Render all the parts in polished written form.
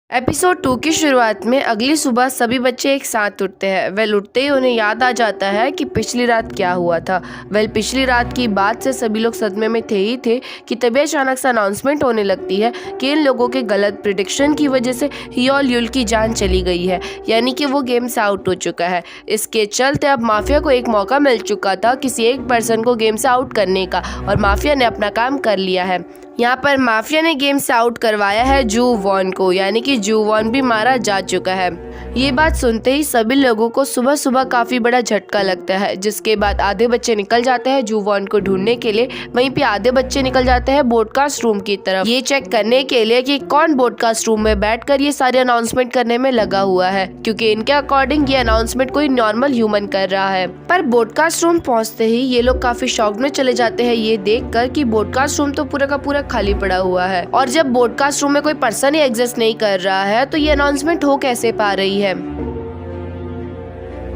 Episode 2 की शुरुआत में अगली सुबह सभी बच्चे एक साथ उठते हैं। वेल उठते ही उन्हें याद आ जाता है कि पिछली रात क्या हुआ था। वेल पिछली रात की बात से सभी लोग सदमे में थे कि तभी अचानक से अनाउंसमेंट होने लगती है कि इन लोगों के गलत प्रिडिक्शन की वजह से हियोल युल की जान चली गई है, यानी कि वो गेम से आउट हो चुका है। इसके चलते अब माफिया को एक मौका मिल चुका था किसी एक पर्सन को गेम से आउट करने का, और माफिया ने अपना काम कर लिया है। यहाँ पर माफिया ने गेम से आउट करवाया है जू वॉन को, यानी कि जू वॉन भी मारा जा चुका है। ये बात सुनते ही सभी लोगों को सुबह सुबह काफी बड़ा झटका लगता है, जिसके बाद आधे बच्चे निकल जाते हैं जू वॉन को ढूंढने के लिए। वहीं पे आधे बच्चे निकल जाते हैं ब्रॉडकास्ट रूम की तरफ, ये चेक करने के लिए कि कौन ब्रॉडकास्ट रूम में बैठकर ये सारे अनाउंसमेंट करने में लगा हुआ है, क्योंकि इनके अकॉर्डिंग ये अनाउंसमेंट कोई नॉर्मल ह्यूमन कर रहा है। पर ब्रॉडकास्ट रूम पहुंचते ही ये लोग काफी शॉक में चले जाते हैं ये देखकर कि ब्रॉडकास्ट रूम तो पूरा का पूरा खाली पड़ा हुआ है, और जब ब्रॉडकास्ट रूम में कोई पर्सन ही एग्जिस्ट नहीं कर रहा है तो ये अनाउंसमेंट हो कैसे पा रही है।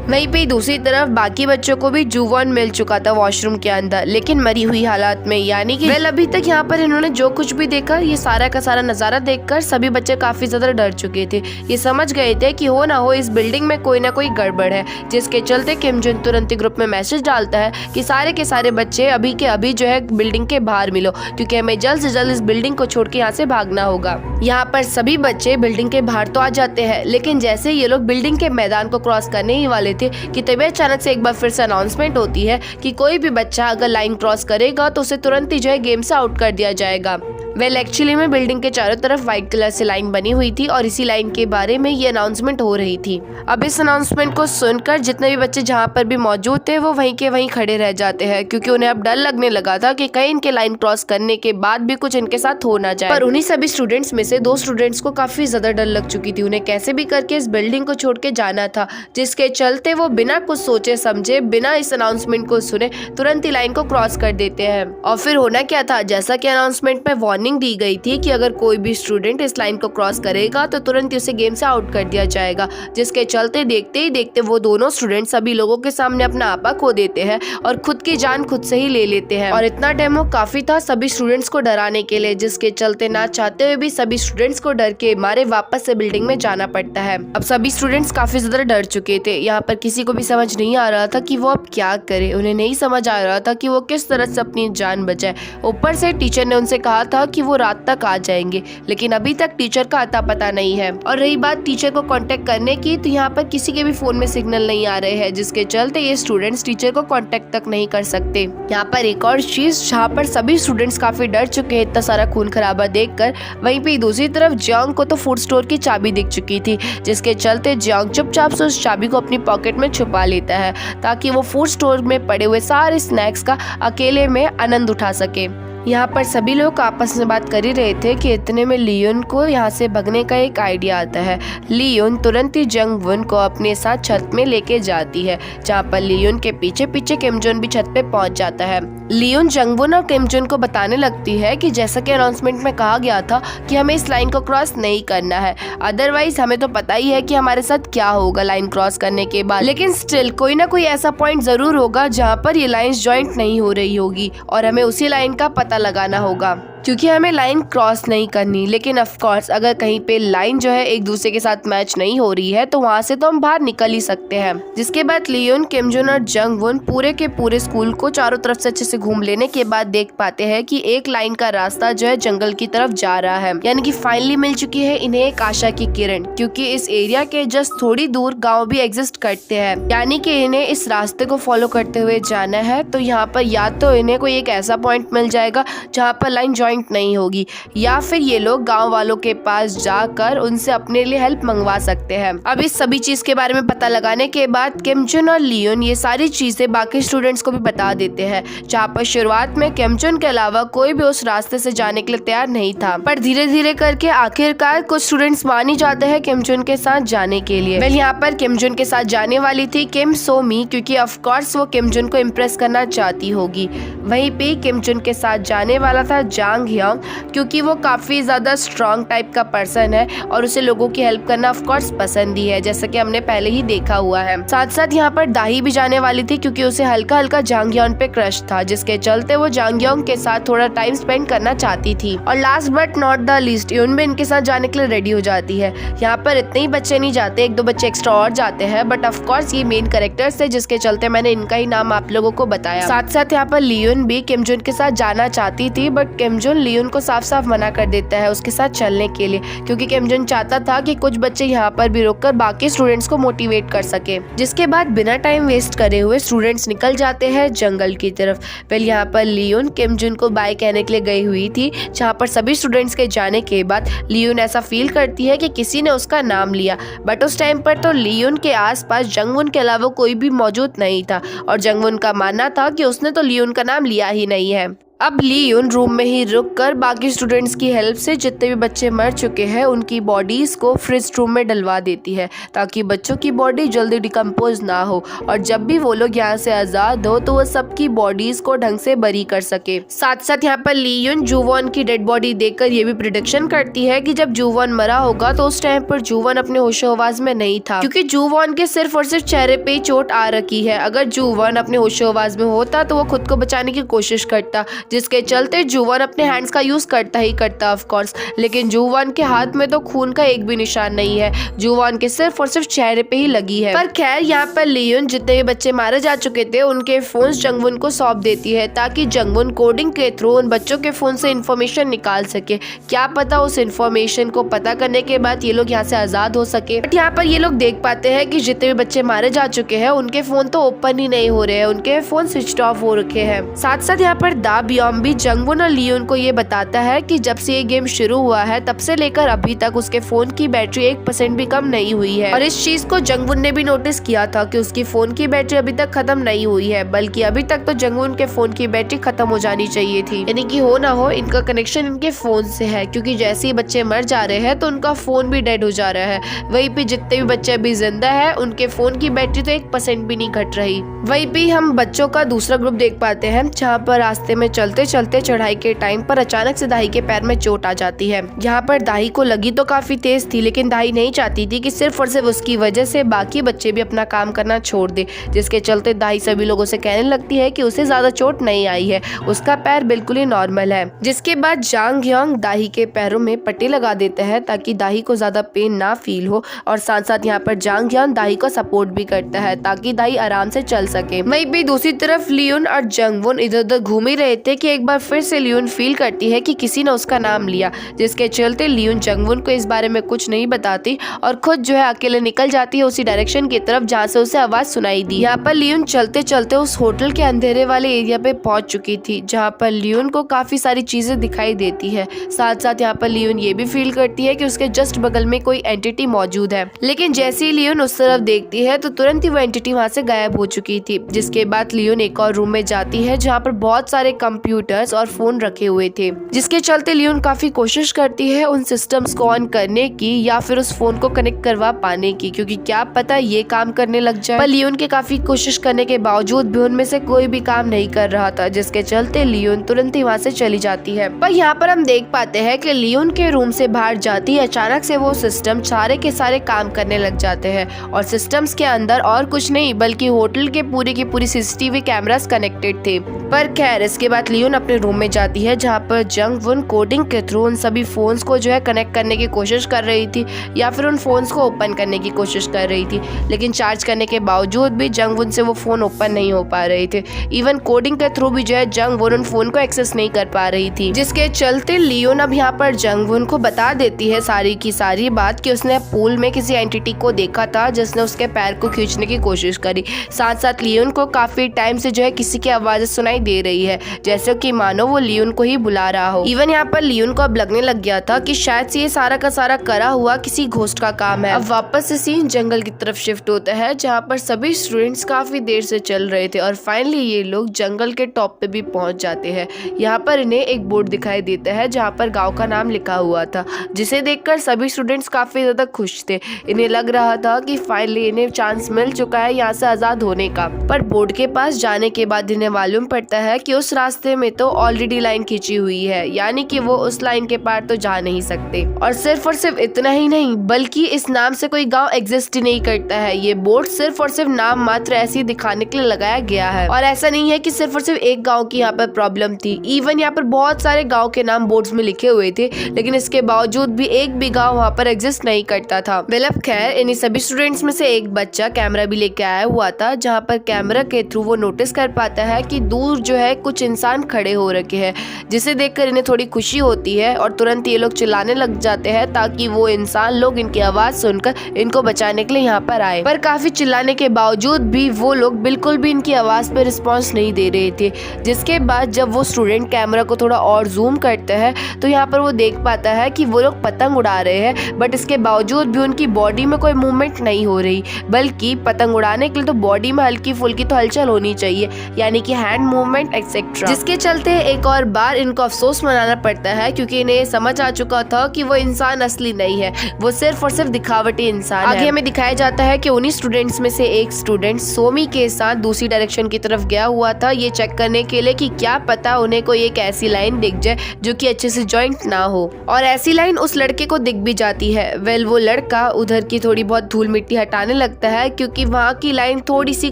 वहीं पे दूसरी तरफ बाकी बच्चों को भी जू वॉन मिल चुका था वॉशरूम के अंदर, लेकिन मरी हुई हालात में, यानी कि वेल अभी तक यहाँ पर इन्होंने जो कुछ भी देखा, ये सारा का सारा नजारा देखकर सभी बच्चे काफी ज्यादा डर चुके थे। ये समझ गए थे कि हो ना हो इस बिल्डिंग में कोई ना कोई गड़बड़ है, जिसके चलते किम जुन तुरंत ही ग्रुप में मैसेज डालता है कि सारे के सारे बच्चे अभी के अभी जो है बिल्डिंग के बाहर मिलो, क्योंकि हमें जल्द से जल्द इस बिल्डिंग को छोड़ के यहाँ से भागना होगा। यहाँ पर सभी बच्चे बिल्डिंग के बाहर तो आ जाते हैं, लेकिन जैसे ये लोग बिल्डिंग के मैदान को क्रॉस करने ही वाले थे कि तभी अचानक से एक बार फिर से अनाउंसमेंट होती है कि कोई भी बच्चा अगर लाइन क्रॉस करेगा तो उसे तुरंत ही जो है गेम से आउट कर दिया जाएगा। वेल एक्चुअली में बिल्डिंग के चारों तरफ व्हाइट कलर से लाइन बनी हुई थी, और इसी लाइन के बारे में ये अनाउंसमेंट हो रही थी। अब इस अनाउंसमेंट को सुनकर जितने भी बच्चे जहाँ पर भी मौजूद थे वो वहीं के वहीं खड़े रह जाते हैं, क्योंकि उन्हें अब डर लगने लगा था कि कहीं इनके लाइन क्रॉस करने के बाद भी कुछ इनके साथ हो ना जाए। पर उन्हीं सभी स्टूडेंट्स में से 2 स्टूडेंट्स को काफी ज्यादा डर लग चुकी थी, उन्हें कैसे भी करके इस बिल्डिंग को छोड़ के जाना था, जिसके चलते वो बिना कुछ सोचे समझे, बिना इस अनाउंसमेंट को सुने तुरंत ही लाइन को क्रॉस कर देते हैं। और फिर होना क्या था, जैसा कि अनाउंसमेंट में वार्निंग दी गई थी कि अगर कोई भी स्टूडेंट इस लाइन को क्रॉस करेगा तो तुरंत ही उसे गेम से आउट कर दिया जाएगा, जिसके चलते देखते ही देखते वो दोनों स्टूडेंट सभी लोगों के सामने अपना आपा खो देते हैं और खुद की जान खुद से ही ले लेते हैं। और इतना डेमो काफी था सभी स्टूडेंट्स को डराने के लिए, जिसके चलते ना चाहते हुए भी सभी स्टूडेंट्स को डर के मारे वापस से बिल्डिंग में जाना पड़ता है। अब सभी स्टूडेंट्स काफी ज्यादा डर चुके थे। यहाँ पर किसी को भी समझ नहीं आ रहा था कि वो अब क्या करे, उन्हें नहीं समझ आ रहा था कि वो किस तरह से अपनी जान बचाए। ऊपर से टीचर ने उनसे कहा था कि वो रात तक आ जाएंगे, लेकिन अभी तक टीचर का अता पता नहीं है। और रही बात टीचर को कांटेक्ट करने की, तो यहाँ पर किसी के भी फोन में सिग्नल नहीं आ रहे हैं, जिसके चलते ये स्टूडेंट्स टीचर को कांटेक्ट तक नहीं कर सकते। यहाँ पर एक और चीज जहाँ पर सभी स्टूडेंट्स काफी डर चुके हैं इतना सारा खून खराबा देखकर, वहीं पे दूसरी तरफ जियांग को तो फूड स्टोर की चाबी दिख चुकी थी, जिसके चलते जियांग चुपचाप से उस चाबी को अपनी पॉकेट में छुपा लेता है ताकि वो फूड स्टोर में पड़े हुए सारे स्नैक्स का अकेले में आनंद उठा सके। यहाँ पर सभी लोग आपस में बात कर ही रहे थे कि इतने में लियोन को यहाँ से भगने का एक आइडिया आता है। लियोन तुरंत ही जंग वुन को अपने साथ छत में लेके जाती है, जहाँ पर लियोन के पीछे पीछे किम जुन भी छत पे पहुँच जाता है। लियोन जंग वुन और किम जुन को बताने लगती है कि जैसा कि अनाउंसमेंट में कहा गया था कि हमें इस लाइन को क्रॉस नहीं करना है, अदरवाइज हमें तो पता ही है कि हमारे साथ क्या होगा लाइन क्रॉस करने के बाद, लेकिन स्टिल कोई ना कोई ऐसा पॉइंट जरूर होगा जहाँ पर ये लाइन ज्वाइंट नहीं हो रही होगी, और हमें उसी लाइन का पता लगाना होगा, क्योंकि हमें लाइन क्रॉस नहीं करनी। लेकिन ऑफ कोर्स अगर कहीं पे लाइन जो है एक दूसरे के साथ मैच नहीं हो रही है तो वहाँ से तो हम बाहर निकल ही सकते हैं। जिसके बाद लियोन, किम जुन और जंग वुन पूरे के पूरे स्कूल को चारों तरफ से अच्छे से घूम लेने के बाद देख पाते हैं कि एक लाइन का रास्ता जो है जंगल की तरफ जा रहा है, यानी कि फाइनली मिल चुकी है इन्हें एक आशा की किरण, क्योंकि इस एरिया के जस्ट थोड़ी दूर गाँव भी एग्जिस्ट करते हैं, यानी कि इन्हें इस रास्ते को फॉलो करते हुए जाना है। तो यहाँ पर या तो इन्हें कोई एक ऐसा पॉइंट मिल जाएगा जहाँ पर लाइन नहीं होगी, या फिर ये लोग गांव वालों के पास जाकर उनसे अपने लिए हेल्प मंगवा सकते हैं। अब इस सभी चीज के बारे में पता लगाने के बाद किम जुन और लियोन ये सारी चीजें बाकी स्टूडेंट्स को भी बता देते हैं, जहाँ पर शुरुआत में किम जुन के अलावा कोई भी उस रास्ते से जाने के लिए तैयार नहीं था, पर धीरे धीरे करके आखिरकार कुछ स्टूडेंट्स मान ही जाते हैं किम जुन के साथ जाने के लिए। वेल यहाँ पर किम जुन के साथ जाने वाली थी किम सो मी, क्योंकि ऑफ कोर्स वो किम जुन को इम्प्रेस करना चाहती होगी। वहीं पे किम जुन के साथ जाने वाला था जांग जांग यांग, क्योंकि वो काफ़ी ज़्यादा स्ट्रॉन्ग टाइप का पर्सन है और उसे लोगों की हेल्प करना ऑफ कोर्स पसंद ही है, जैसा कि हमने पहले ही देखा हुआ है। साथ साथ यहाँ पर दाही भी जाने वाली थी क्योंकि उसे हल्का हल्का जांग यांग पे क्रश था, जिसके चलते वो जांग यांग के साथ थोड़ा टाइम स्पेंड करना चाहती थी। और last but not the least, यून भी इनके साथ जाने के लिए रेडी हो जाती है। यहाँ पर इतने ही बच्चे नहीं जाते, एक दो बच्चे एक्स्ट्रा और जाते हैं, बट ऑफ कोर्स ये मेन कैरेक्टर्स थे जिसके चलते मैंने इनका ही नाम आप लोगों को बताया। साथ साथ यहाँ पर लियोन भी किम जुन के साथ जाना चाहती थी, बट किम जुन लियोन को साफ साफ मना कर देता है उसके साथ चलने के लिए, क्योंकि किम जुन चाहता था कि कुछ बच्चे यहाँ पर भी रुककर बाकी स्टूडेंट्स को मोटिवेट कर सके। जिसके बाद बिना टाइम वेस्ट करे हुए स्टूडेंट्स निकल जाते हैं जंगल की तरफ। पहले यहाँ पर लियोन किम जुन को बाय कहने के लिए गई हुई थी, जहाँ पर सभी स्टूडेंट्स के जाने के बाद लियोन ऐसा फील करती है कि किसी ने उसका नाम लिया, बट उस टाइम पर तो लियोन के आसपास जंगवुन के अलावा कोई भी मौजूद नहीं था और जंगवुन का मानना था कि उसने तो लियोन का नाम लिया ही नहीं है। अब लियोन रूम में ही रुककर बाकी स्टूडेंट्स की हेल्प से जितने भी बच्चे मर चुके हैं उनकी बॉडीज को फ्रिज रूम में डलवा देती है, ताकि बच्चों की बॉडी जल्दी डिकम्पोज ना हो और जब भी वो लोग यहाँ से आजाद हो तो वो सबकी बॉडीज को ढंग से बरी कर सके। साथ साथ यहाँ पर लियोन जुवॉन की डेड बॉडी देखकर ये भी प्रिडिक्शन करती है कि जब जुवॉन मरा होगा तो उस टाइम पर जुवॉन अपने होशो-हवास में नहीं था, क्योंकि जुवॉन के सिर्फ और सिर्फ चेहरे पे ही चोट आ रखी है। अगर जुवॉन अपने होशो-हवास में होता तो वो खुद को बचाने की कोशिश करता, जिसके चलते जुवॉन अपने हैंड्स का यूज करता ही करता ऑफ कोर्स, लेकिन जुवॉन के हाथ में तो खून का एक भी निशान नहीं है, जुवॉन के सिर्फ और सिर्फ चेहरे पे ही लगी है। पर खैर यहाँ पर लियोन जितने भी बच्चे मारे जा चुके थे उनके फोन्स जंगवुन को सौंप देती है, ताकि जंगवुन कोडिंग के थ्रू उन बच्चों के फोन से इंफॉर्मेशन निकाल सके। क्या पता उस इंफॉर्मेशन को पता करने के बाद ये लोग यहाँ से आजाद हो सके। बट यहाँ पर ये लोग देख पाते हैं कि जितने भी बच्चे मारे जा चुके हैं उनके फोन तो ओपन ही नहीं हो रहे हैं, उनके फोन स्विच ऑफ हो रखे हैं। साथ साथ यहाँ पर दा बियोम भी जंगवुन और लियोन को ये बताता है कि जब से ये गेम शुरू हुआ है तब से लेकर अभी तक उसके फोन की बैटरी 1% भी कम नहीं हुई है। और इस चीज को जंगवुन ने भी नोटिस किया था कि उसकी फोन की बैटरी अभी तक खत्म नहीं हुई है, बल्कि अभी तक तो जंगवुन के फोन की बैटरी खत्म हो जानी चाहिए थी। यानी कि हो ना हो इनका कनेक्शन इनके फोन से है, क्योंकि जैसे ही बच्चे मर जा रहे हैं तो उनका फोन भी डेड हो जा रहा है। वहीं पे जितने भी बच्चे अभी जिंदा है उनके फोन की बैटरी तो 1% भी नहीं घट रही। वहीं पे हम बच्चों का दूसरा ग्रुप देख पाते हैं, जहाँ पर रास्ते में चलते चलते चढ़ाई के टाइम पर अचानक से दाही के पैर में चोट आ जाती है। यहाँ पर दाही को लगी तो काफी तेज थी, लेकिन दाही नहीं चाहती थी कि सिर्फ और सिर्फ उसकी वजह से बाकी बच्चे भी अपना काम करना छोड़ दे, जिसके चलते दाही सभी लोगों से कहने लगती है कि उसे ज्यादा चोट नहीं आई है, उसका पैर बिल्कुल ही नॉर्मल है। जिसके बाद जांग यांग दाही के पैरों में पट्टी लगा देते हैं ताकि दाही को ज्यादा पेन ना फील हो, और साथ साथ यहाँ पर जांग यांग दाही को सपोर्ट भी करता है ताकि दाही आराम से चल सके। वहीं पे दूसरी तरफ लियोन और जंगवुन इधर उधर घूम ही रहे थे कि एक बार फिर से लियोन फील करती है कि किसी ने उसका नाम लिया, जिसके चलते लियोन जंगवुन को इस बारे में कुछ नहीं बताती और खुद जो है अकेले निकल जाती है उसी डायरेक्शन की तरफ जहाँ से उसे आवाज सुनाई दी। यहाँ पर लियोन चलते चलते उस होटल के अंधेरे वाले एरिया पे पहुंच चुकी थी, जहाँ पर लियोन को काफी सारी चीजें दिखाई देती है। साथ साथ यहाँ पर लियोन ये भी फील करती है कि उसके जस्ट बगल में कोई एंटिटी मौजूद है, लेकिन जैसे ही लियोन उस तरफ देखती है तो तुरंत ही वो एंटिटी वहाँ से गायब हो चुकी थी। जिसके बाद लियोन एक और रूम में जाती है जहाँ पर बहुत सारे कंप्यूटर्स और फोन रखे हुए थे, जिसके चलते लियोन काफी कोशिश करती है उन सिस्टम्स को ऑन करने की या फिर उस फोन को कनेक्ट करवा पाने की, क्योंकि क्या पता ये काम करने लग जाए। पर लियोन के काफी कोशिश करने के बावजूद भी उनमें से कोई भी काम नहीं कर रहा था, जिसके चलते लियोन तुरंत ही वहाँ से चली जाती है। पर यहाँ पर हम देख पाते हैं कि लियोन के रूम से बाहर जाती अचानक से वो सिस्टम सारे के सारे काम करने लग जाते हैं, और सिस्टम्स के अंदर और कुछ नहीं बल्कि होटल के पूरी की पूरी सीसीटीवी कैमरास कनेक्टेड थे। पर खैर इसके बाद लियोन अपने रूम में जाती है जहाँ पर जंगवुन कोडिंग के थ्रू उन सभी फोन्स को जो है कनेक्ट करने की कोशिश कर रही थी या फिर उन फोन्स को ओपन करने की कोशिश कर रही थी, लेकिन चार्ज करने के बावजूद भी जंगवुन से वो फोन ओपन नहीं हो पा रहे थे। इवन कोडिंग के थ्रू भी जो है जंगवुन उन फोन को एक्सेस नहीं कर पा रही थी, जिसके चलते लियोन अब यहाँ पर जंगवुन को बता देती है सारी की सारी बात कि उसने पूल में किसी एंटिटी को देखा था जिसने उसके पैर को खींचने की कोशिश करी। साथ साथ लियोन को काफी टाइम से जो है किसी की आवाज सुनाई दे रही है, जैसे कि मानो वो लियोन को ही बुला रहा हो। इवन यहाँ पर लियोन को अब लगने लग गया था कि शायद से ये सारा का सारा करा हुआ किसी घोस्ट का काम है। अब वापस से सीन जंगल की तरफ शिफ्ट होता है जहाँ पर सभी स्टूडेंट्स काफी देर से चल रहे थे और फाइनली ये लोग जंगल के टॉप पे भी पहुंच जाते हैं। यहाँ पर इन्हें एक बोर्ड दिखाई देता है जहाँ पर गाँव का नाम लिखा हुआ था, जिसे देखकर सभी स्टूडेंट्स काफी ज्यादा खुश थे। इन्हें लग रहा था कि फाइनली इन्हें चांस मिल चुका है यहाँ से आजाद होने का। पर बोर्ड के पास जाने के बाद इन्हें मालूम पड़ता है कि उस रास्ते रास्ते में तो ऑलरेडी लाइन खींची हुई है, यानी कि वो उस लाइन के पार तो जा नहीं सकते। और सिर्फ इतना ही नहीं, बल्कि इस नाम से कोई गांव एग्जिस्ट ही नहीं करता है। ये बोर्ड सिर्फ और सिर्फ नाम मात्र ऐसे ही दिखाने के लिए लगाया गया है। और ऐसा नहीं है कि सिर्फ और सिर्फ एक गांव की यहाँ पर प्रॉब्लम थी, इवन यहाँ पर बहुत सारे गांव के नाम बोर्ड्स में लिखे हुए थे, लेकिन इसके बावजूद भी एक भी गांव वहाँ पर एग्जिस्ट नहीं करता था। वेल अब खैर, इन्हीं सभी स्टूडेंट्स में से एक बच्चा कैमरा भी लेके आया हुआ था, जहाँ पर कैमरा के थ्रू वो नोटिस कर पाता है कि दूर जो है कुछ इंसान खड़े हो रखे हैं, जिसे देखकर इन्हें थोड़ी खुशी होती है और तुरंत ये लोग चिल्लाने लग जाते हैं ताकि वो इंसान लोग इनकी आवाज सुनकर इनको बचाने के लिए यहाँ पर आए। पर काफी चिल्लाने के बावजूद भी वो लोग बिल्कुल भी इनकी आवाज पे रिस्पॉन्स नहीं दे रहे थे। जिसके बाद जब वो स्टूडेंट कैमरा को थोड़ा और जूम करता है तो यहाँ पर वो देख पाता है कि वो लोग पतंग उड़ा रहे हैं, बट इसके बावजूद भी उनकी बॉडी में कोई मूवमेंट नहीं हो रही, बल्कि पतंग उड़ाने के लिए तो बॉडी में हल्की फुल्की तो हलचल होनी चाहिए, यानी कि हैंड मूवमेंट एक्सेट्रा। जिसके चलते एक और बार इनको अफसोस मनाना पड़ता है, क्योंकि इन्हें समझ आ चुका था कि वो इंसान असली नहीं है, वो सिर्फ और सिर्फ दिखावटी इंसान है। आगे हमें दिखाया जाता है कि उन्हीं स्टूडेंट्स में से एक स्टूडेंट सोमी के साथ दूसरी डायरेक्शन की तरफ गया हुआ था, ये चेक करने के लिए कि क्या पता उन्हें कोई एक ऐसी लाइन दिख जाए जो कि अच्छे से जॉइंट ना हो। और ऐसी लाइन उस लड़के को दिख भी जाती है। वेल वो लड़का उधर की थोड़ी बहुत धूल मिट्टी हटाने लगता है, क्योंकि वहाँ की लाइन थोड़ी सी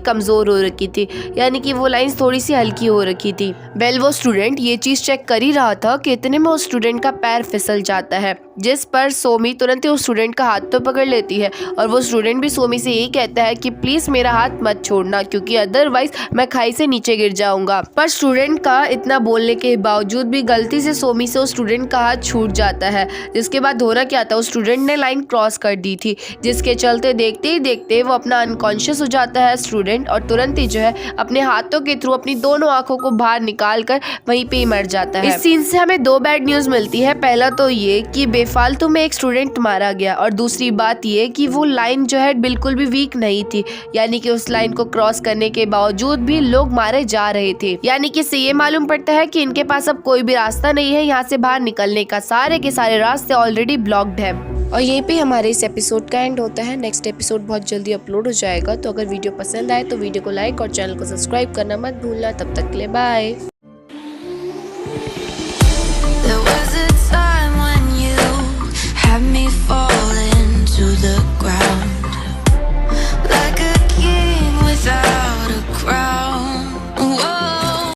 कमजोर हो रखी थी, यानी कि वो लाइन थोड़ी सी हल्की हो रखी थी। वेल वो स्टूडेंट ये चीज चेक कर ही रहा था कि इतने में उस स्टूडेंट का पैर फिसल जाता है, जिस पर सोमी तुरंत ही उस स्टूडेंट का हाथ तो पकड़ लेती है और वो स्टूडेंट भी सोमी से यही कहता है कि प्लीज मेरा हाथ मत छोड़ना, क्योंकि अदरवाइज मैं खाई से नीचे गिर जाऊंगा। पर स्टूडेंट का इतना बोलने के बावजूद भी गलती से सोमी से उस स्टूडेंट का हाथ छूट जाता है। जिसके बाद होना क्या था, उस स्टूडेंट ने लाइन क्रॉस कर दी थी, जिसके चलते देखते ही देखते वो अपना अनकॉन्शियस हो जाता है स्टूडेंट, और तुरंत ही जो है अपने हाथों के थ्रू अपनी दोनों आंखों को बाहर निकाल कर वहीं पे ही मर जाता है। इस सीन से हमें दो बैड न्यूज मिलती है। पहला तो ये कि बेफालतू में एक स्टूडेंट मारा गया, और दूसरी बात ये कि वो लाइन जो है बिल्कुल भी वीक नहीं थी, यानी कि उस लाइन को क्रॉस करने के बावजूद भी लोग मारे जा रहे थे। यानी कि इससे ये मालूम पड़ता है कि इनके पास अब कोई भी रास्ता नहीं है यहाँ से बाहर निकलने का, सारे के सारे रास्ते ऑलरेडी ब्लॉक्ड है। और यहीं पे हमारे इस एपिसोड का एंड होता है। नेक्स्ट एपिसोड बहुत जल्दी अपलोड हो जाएगा, तो अगर वीडियो पसंद आए तो वीडियो को लाइक और चैनल को सब्सक्राइब करना मत भूलना। तब तक के लिए bye. There was a time when you had me for